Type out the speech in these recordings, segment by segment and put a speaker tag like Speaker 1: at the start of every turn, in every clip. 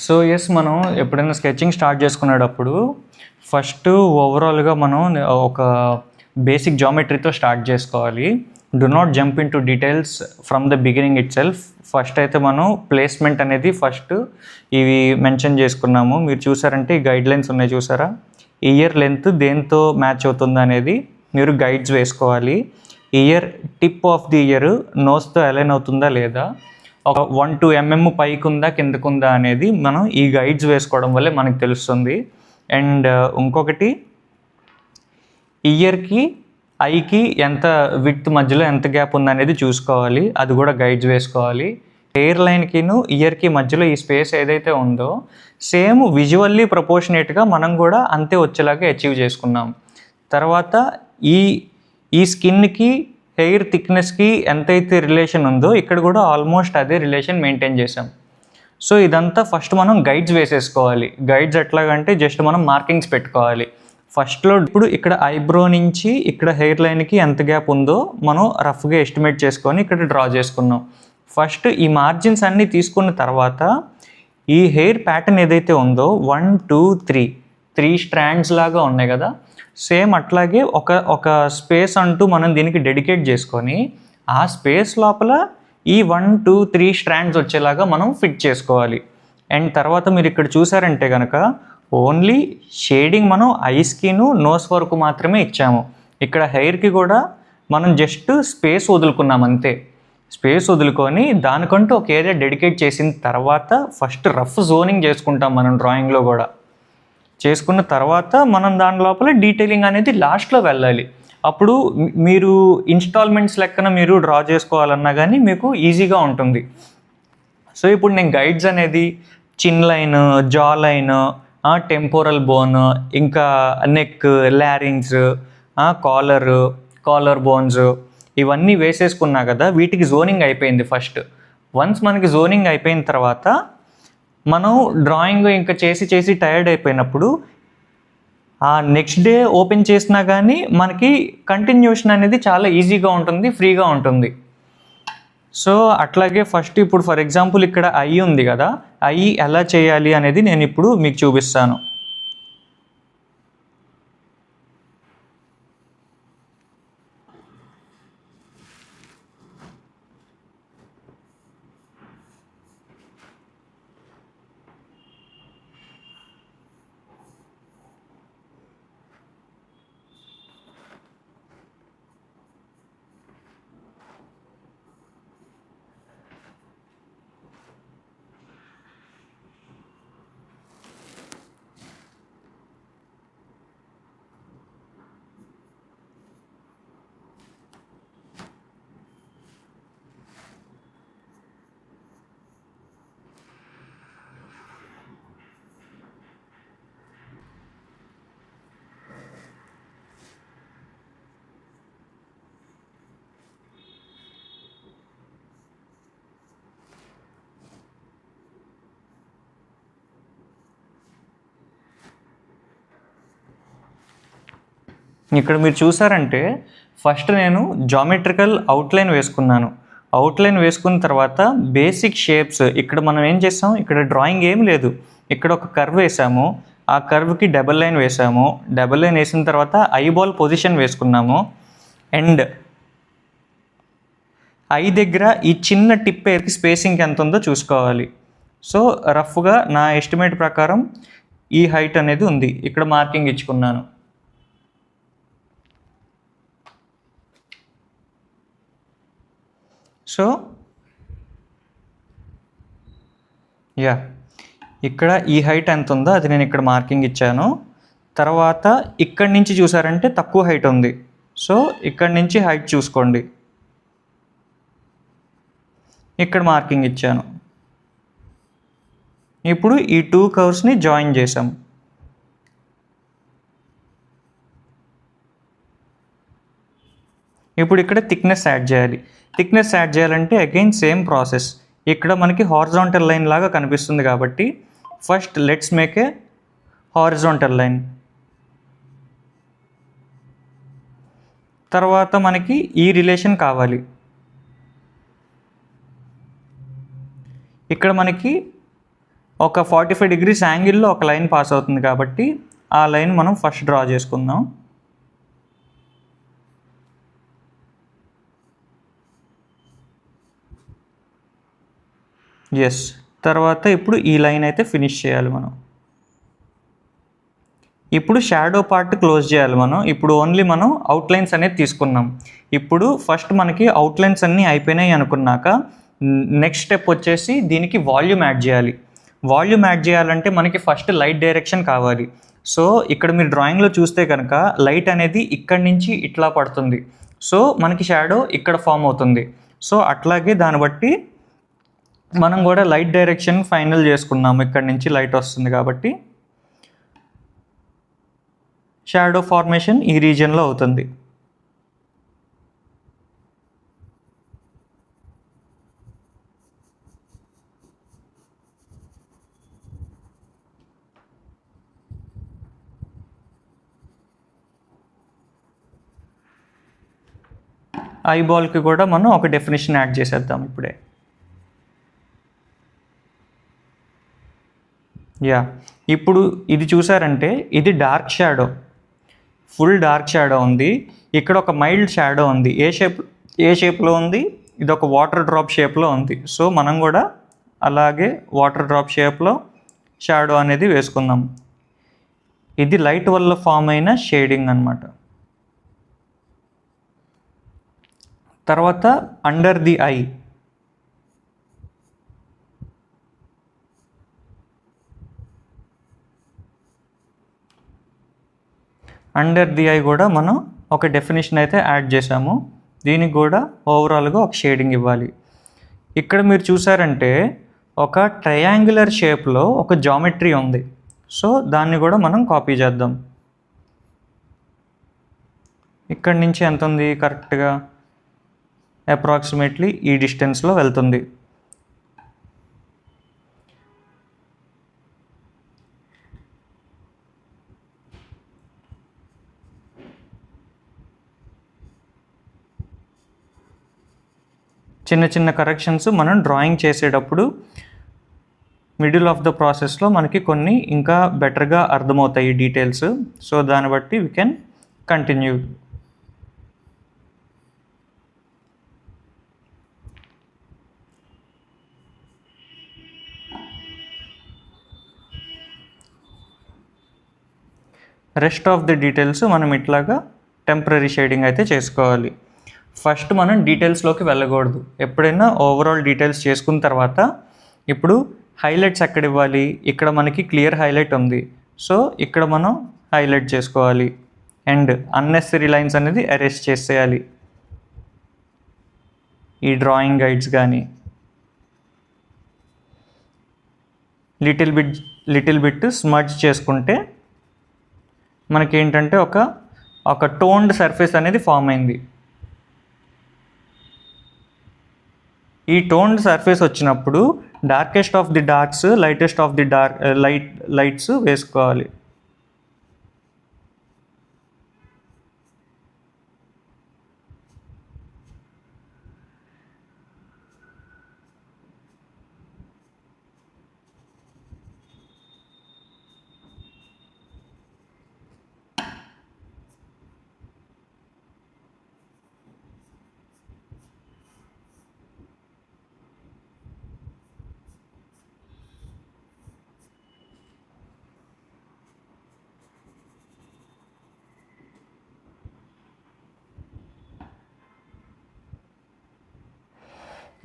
Speaker 1: So yes, మనం ఎప్పుడైనా sketching start చేసుకునేటప్పుడు ఫస్ట్ ఓవరాల్గా మనం ఒక బేసిక్ జామెట్రీతో స్టార్ట్ చేసుకోవాలి. Do not jump in to details from the beginning it self. First అయితే మనం ప్లేస్మెంట్ అనేది ఫస్ట్ ఇవి మెన్షన్ చేసుకున్నాము. మీరు చూసారంటే ఈ గైడ్ లైన్స్ ఉన్నాయి చూసారా, ఇయర్ లెంత్ దేంతో మ్యాచ్ అవుతుంది అనేది మీరు గైడ్స్ వేసుకోవాలి. Ear tip of the ear నోస్తో అలైన్ అవుతుందా లేదా, ఒక 1-2 mm పైకి ఉందా కిందకుందా అనేది మనం ఈ గైడ్స్ వేసుకోవడం వల్లే మనకు తెలుస్తుంది. అండ్ ఇంకొకటి, ఇయర్కి ఐకి ఎంత విడ్త్ మధ్యలో ఎంత గ్యాప్ ఉందనేది చూసుకోవాలి, అది కూడా గైడ్స్ వేసుకోవాలి. హెయిర్ లైన్కిను ఇయర్కి మధ్యలో ఈ స్పేస్ ఏదైతే ఉందో సేమ్ విజువల్లీ ప్రపోర్షనేట్గా మనం కూడా అంతే వచ్చేలాగా అచీవ్ చేసుకున్నాం. తర్వాత ఈ స్కిన్కి హెయిర్ థిక్నెస్కి ఎంతైతే రిలేషన్ ఉందో ఇక్కడ కూడా ఆల్మోస్ట్ అదే రిలేషన్ మెయింటైన్ చేసాం. సో ఇదంతా ఫస్ట్ మనం గైడ్స్ వేసేసుకోవాలి. గైడ్స్ ఎట్లాగంటే జస్ట్ మనం మార్కింగ్స్ పెట్టుకోవాలి ఫస్ట్లో. ఇప్పుడు ఇక్కడ ఐబ్రో నుంచి ఇక్కడ హెయిర్ లైన్కి ఎంత గ్యాప్ ఉందో మనం రఫ్గా ఎస్టిమేట్ చేసుకొని ఇక్కడ డ్రా చేసుకున్నాం. ఫస్ట్ ఈ మార్జిన్స్ అన్నీ తీసుకున్న తర్వాత ఈ హెయిర్ ప్యాటర్న్ ఏదైతే ఉందో 1, 2, 3 స్ట్రాండ్స్ లాగా ఉన్నాయి కదా, సేమ్ అట్లాగే ఒక స్పేస్ అంటూ మనం దీనికి డెడికేట్ చేసుకొని ఆ స్పేస్ లోపల ఈ 1, 2, 3 స్ట్రాండ్స్ వచ్చేలాగా మనం ఫిట్ చేసుకోవాలి. అండ్ తర్వాత మీరు ఇక్కడ చూసారంటే కనుక ఓన్లీ షేడింగ్ మనం ఐస్కిను నోస్ వరకు మాత్రమే ఇచ్చాము. ఇక్కడ హెయిర్కి కూడా మనం జస్ట్ స్పేస్ వదులుకున్నాం అంతే. స్పేస్ వదులుకొని దానికంటూ ఒక ఏరియా డెడికేట్ చేసిన తర్వాత ఫస్ట్ రఫ్ జోనింగ్ చేసుకుంటాం మనం డ్రాయింగ్లో కూడా. చేసుకున్న తర్వాత మనం దాని లోపల డీటెయిలింగ్ అనేది లాస్ట్లో వెళ్ళాలి. అప్పుడు మీరు ఇన్స్టాల్మెంట్స్ లెక్కన మీరు డ్రా చేసుకోవాలన్నా కానీ మీకు ఈజీగా ఉంటుంది. సో ఇప్పుడు నేను గైడ్స్ అనేది చిన్ line, jaw line, temporal bone, ఇంకా నెక్, లారింగ్స్, కాలర్ బోన్స్ ఇవన్నీ వేసేసుకున్నా కదా, వీటికి జోనింగ్ అయిపోయింది ఫస్ట్. వన్స్ మనకి జోనింగ్ అయిపోయిన తర్వాత మనం డ్రాయింగ్ ఇంకా చేసి టైర్డ్ అయిపోయినప్పుడు ఆ నెక్స్ట్ డే ఓపెన్ చేసినా కానీ మనకి కంటిన్యూషన్ అనేది చాలా ఈజీగా ఉంటుంది, ఫ్రీగా ఉంటుంది. సో అట్లాగే ఫస్ట్ ఇప్పుడు ఫర్ ఎగ్జాంపుల్ ఇక్కడ ఐ ఉంది కదా, ఐ ఎలా చేయాలి అనేది నేను ఇప్పుడు మీకు చూపిస్తాను. ఇక్కడ మీరు చూసారంటే ఫస్ట్ నేను జామెట్రికల్ అవుట్లైన్ వేసుకున్నాను. అవుట్లైన్ వేసుకున్న తర్వాత బేసిక్ షేప్స్ ఇక్కడ మనం ఏం చేసాం, ఇక్కడ డ్రాయింగ్ ఏం లేదు, ఇక్కడ ఒక కర్వ్ వేసాము, ఆ కర్వ్కి డబల్ లైన్ వేసాము. డబల్ లైన్ వేసిన తర్వాత ఐబాల్ పొజిషన్ వేసుకున్నాము. అండ్ ఐ దగ్గర ఈ చిన్న టిప్ ఎయిర్కి స్పేసింగ్ ఎంత ఉందో చూసుకోవాలి. సో రఫ్గా నా ఎస్టిమేట్ ప్రకారం ఈ హైట్ అనేది ఉంది, ఇక్కడ మార్కింగ్ ఇచ్చుకున్నాను. సో ఇక్కడ ఈ హైట్ ఎంత ఉందో అది నేను ఇక్కడ మార్కింగ్ ఇచ్చాను. తర్వాత ఇక్కడి నుంచి చూసారంటే తక్కువ హైట్ ఉంది, సో ఇక్కడి నుంచి హైట్ చూసుకోండి, ఇక్కడ మార్కింగ్ ఇచ్చాను. ఇప్పుడు ఈ 2 కర్వ్స్ని జాయిన్ చేసాం. ఇప్పుడు ఇక్కడ థిక్నెస్ యాడ్ చేయాలి. థిక్నెస్ యాడ్ చేయాలంటే అగైన్ సేమ్ ప్రాసెస్. ఇక్కడ మనకి హారిజాంటల్ లైన్ లాగా కనిపిస్తుంది కాబట్టి first let's make a horizontal line. తర్వాత మనకి ఈ రిలేషన్ కావాలి. ఇక్కడ మనకి ఒక 45 degrees యాంగిల్లో ఒక లైన్ పాస్ అవుతుంది కాబట్టి ఆ లైన్ మనం ఫస్ట్ డ్రా చేసుకుందాం. ఎస్, తర్వాత ఇప్పుడు ఈ లైన్ అయితే ఫినిష్ చేయాలి మనం. ఇప్పుడు షాడో పార్ట్ క్లోజ్ చేయాలి మనం. ఇప్పుడు ఓన్లీ మనం అవుట్లైన్స్ అనేది తీసుకున్నాం. ఇప్పుడు ఫస్ట్ మనకి అవుట్లైన్స్ అన్నీ అయిపోయినాయి అనుకున్నాక నెక్స్ట్ స్టెప్ వచ్చేసి దీనికి వాల్యూమ్ యాడ్ చేయాలి. వాల్యూమ్ యాడ్ చేయాలంటే మనకి ఫస్ట్ లైట్ డైరెక్షన్ కావాలి. సో ఇక్కడ మీరు డ్రాయింగ్లో చూస్తే కనుక లైట్ అనేది ఇక్కడి నుంచి ఇట్లా పడుతుంది. సో మనకి షాడో ఇక్కడ ఫామ్ అవుతుంది. సో అట్లాగే దాన్ని బట్టి మనం కూడా లైట్ డైరెక్షన్ ఫైనల్ చేసుకున్నాము. ఇక్కడ నుంచి లైట్ వస్తుంది కాబట్టి షాడో ఫార్మేషన్ ఈ రీజియన్లో అవుతుంది. ఐబాల్కి కూడా మనం ఒక డెఫినేషన్ యాడ్ చేసేద్దాం ఇప్పుడే. ఇప్పుడు ఇది చూసారంటే ఇది dark shadow, full dark shadow ఉంది. ఇక్కడ ఒక మైల్డ్ షాడో ఉంది. ఏ షేప్లో ఉంది? ఇది ఒక వాటర్ డ్రాప్ షేప్లో ఉంది. సో మనం కూడా అలాగే వాటర్ డ్రాప్ షేప్లో షాడో అనేది వేసుకుందాం. ఇది లైట్ వల్ల ఫామ్ అయిన షేడింగ్ అన్నమాట. తర్వాత under the I, under the I కూడా మనం ఒక డెఫినేషన్ అయితే యాడ్ చేసాము. దీనికి కూడా ఓవరాల్గా ఒక షేడింగ్ ఇవ్వాలి. ఇక్కడ మీరు చూసారంటే ఒక ట్రయాంగులర్ షేప్లో ఒక జామెట్రీ ఉంది. సో దాన్ని కూడా మనం కాపీ చేద్దాం. ఇక్కడి నుంచి ఎంత ఉంది? కరెక్ట్గా అప్రాక్సిమేట్లీ ఈ డిస్టెన్స్లో వెళ్తుంది. చిన్న చిన్న కరెక్షన్స్ మనం డ్రాయింగ్ చేసేటప్పుడు మిడిల్ ఆఫ్ ద ప్రాసెస్లో మనకి కొన్ని ఇంకా బెటర్గా అర్థమవుతాయి డీటెయిల్స్. సో దాన్ని బట్టి we can continue. Rest of the details మనం ఇట్లాగా టెంపరరీ షేడింగ్ అయితే చేసుకోవాలి. ఫస్ట్ మనం డీటెయిల్స్లోకి వెళ్ళకూడదు. ఎప్పుడైనా ఓవరాల్ డీటెయిల్స్ చేసుకున్న తర్వాత ఇప్పుడు హైలైట్స్ ఎక్కడ ఇవ్వాలి? ఇక్కడ మనకి క్లియర్ హైలైట్ ఉంది. సో ఇక్కడ మనం హైలైట్ చేసుకోవాలి. అండ్ అన్నెసరీ లైన్స్ అనేది అరెస్ట్ చేసేయాలి. ఈ డ్రాయింగ్ గైడ్స్ కానీ లిటిల్ బిట్ స్మడ్జ్ చేసుకుంటే మనకేంటంటే ఒక టోన్డ్ సర్ఫేస్ అనేది ఫామ్ అయింది. ఈ టోన్డ్ సర్ఫేస్ వచ్చినప్పుడు darkest of the darks, lightest of the lights వేసుకోవాలి.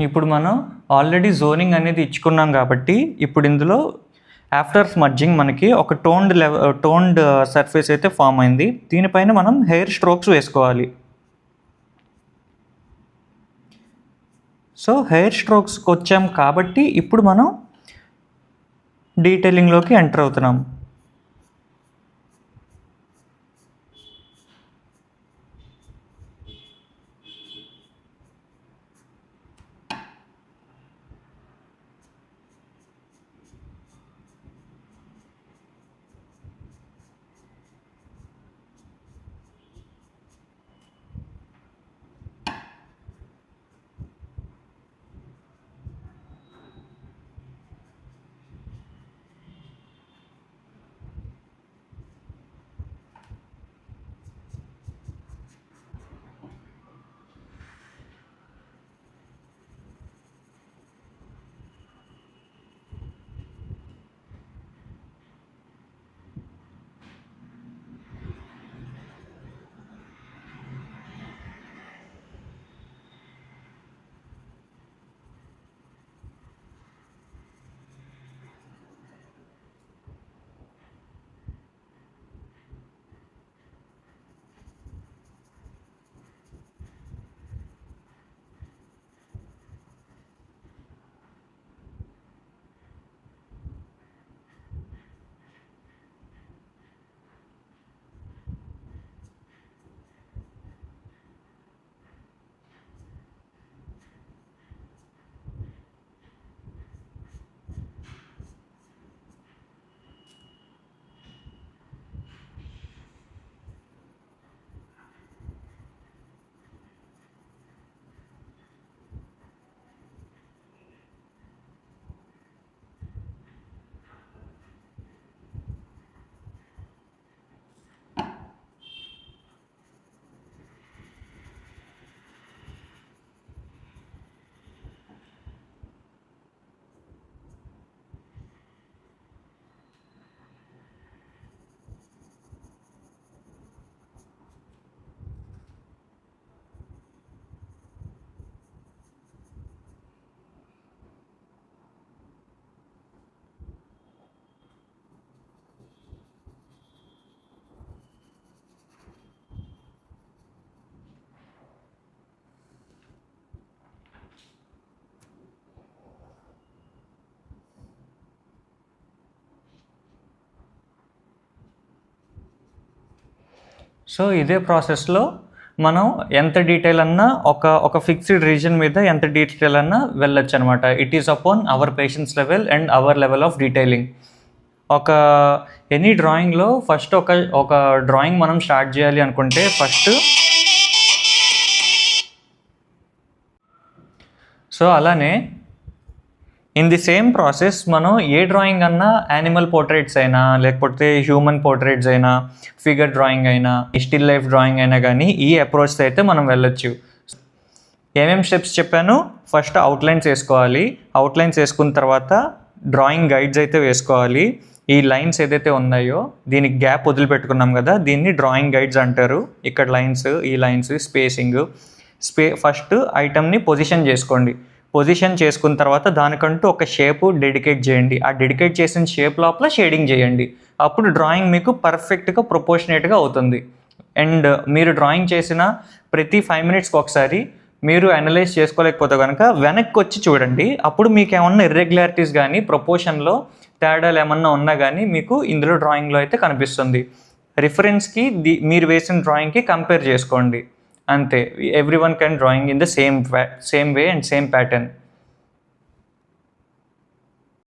Speaker 1: ఇప్పుడు మనం ఆల్రెడీ జోనింగ్ అనేది ఇచ్చుకున్నాం కాబట్టి ఇప్పుడు ఇందులో ఆఫ్టర్ స్మడ్జింగ్ మనకి ఒక టోన్డ్ సర్ఫేస్ అయితే ఫామ్ అయింది. దీనిపైన మనం హెయిర్ స్ట్రోక్స్ వేసుకోవాలి. సో హెయిర్ స్ట్రోక్స్కి వచ్చాం కాబట్టి ఇప్పుడు మనం డీటెయిలింగ్లోకి ఎంటర్ అవుతున్నాం. సో ఇదే ప్రాసెస్లో మనం ఎంత డీటెయిల్ అన్నా ఒక ఫిక్స్డ్ రీజన్ మీద ఎంత డీటెయిల్ అన్నా వెళ్ళొచ్చు అనమాట. It is upon our patience level and our level of detailing. Any డ్రాయింగ్లో ఫస్ట్ ఒక డ్రాయింగ్ మనం స్టార్ట్ చేయాలి అనుకుంటే సో అలానే ఇన్ ది సేమ్ ప్రాసెస్ మనం ఏ డ్రాయింగ్ అన్నా యానిమల్ పోర్ట్రేట్స్ అయినా, లేకపోతే హ్యూమన్ పోర్ట్రేట్స్ అయినా, ఫిగర్ డ్రాయింగ్ అయినా, స్టిల్ లైఫ్ డ్రాయింగ్ అయినా కానీ ఈ అప్రోచ్తో అయితే మనం వెళ్ళొచ్చు. ఏమేమి స్టెప్స్ చెప్పాను? ఫస్ట్ అవుట్లైన్స్ వేసుకోవాలి. అవుట్లైన్స్ వేసుకున్న తర్వాత డ్రాయింగ్ గైడ్స్ అయితే వేసుకోవాలి. ఈ లైన్స్ ఏదైతే ఉన్నాయో దీనికి గ్యాప్ వదిలిపెట్టుకున్నాం కదా, దీన్ని డ్రాయింగ్ గైడ్స్ అంటారు. ఇక్కడ లైన్స్, ఈ లైన్స్, స్పేసింగ్. ఫస్ట్ ఐటమ్ని పొజిషన్ చేసుకోండి. పొజిషన్ చేసుకున్న తర్వాత దానికంటూ ఒక షేప్ డెడికేట్ చేయండి. ఆ డెడికేట్ చేసిన షేప్ లోపల షేడింగ్ చేయండి. అప్పుడు డ్రాయింగ్ మీకు పర్ఫెక్ట్గా ప్రొపోర్షనేట్గా అవుతుంది. అండ్ మీరు డ్రాయింగ్ చేసిన ప్రతి 5 minutesకి ఒకసారి మీరు అనలైజ్ చేసుకోలేకపోతే కనుక వెనక్కి వచ్చి చూడండి. అప్పుడు మీకు ఏమన్నా ఇర్రెగ్యులారిటీస్ కానీ, ప్రపోర్షన్లో తేడాలు ఏమన్నా ఉన్నా కానీ మీకు ఇందులో డ్రాయింగ్లో అయితే కనిపిస్తుంది. రిఫరెన్స్కి మీరు వేసిన డ్రాయింగ్కి కంపేర్ చేసుకోండి. అంతే. Every one can drawing in the same way and same pattern.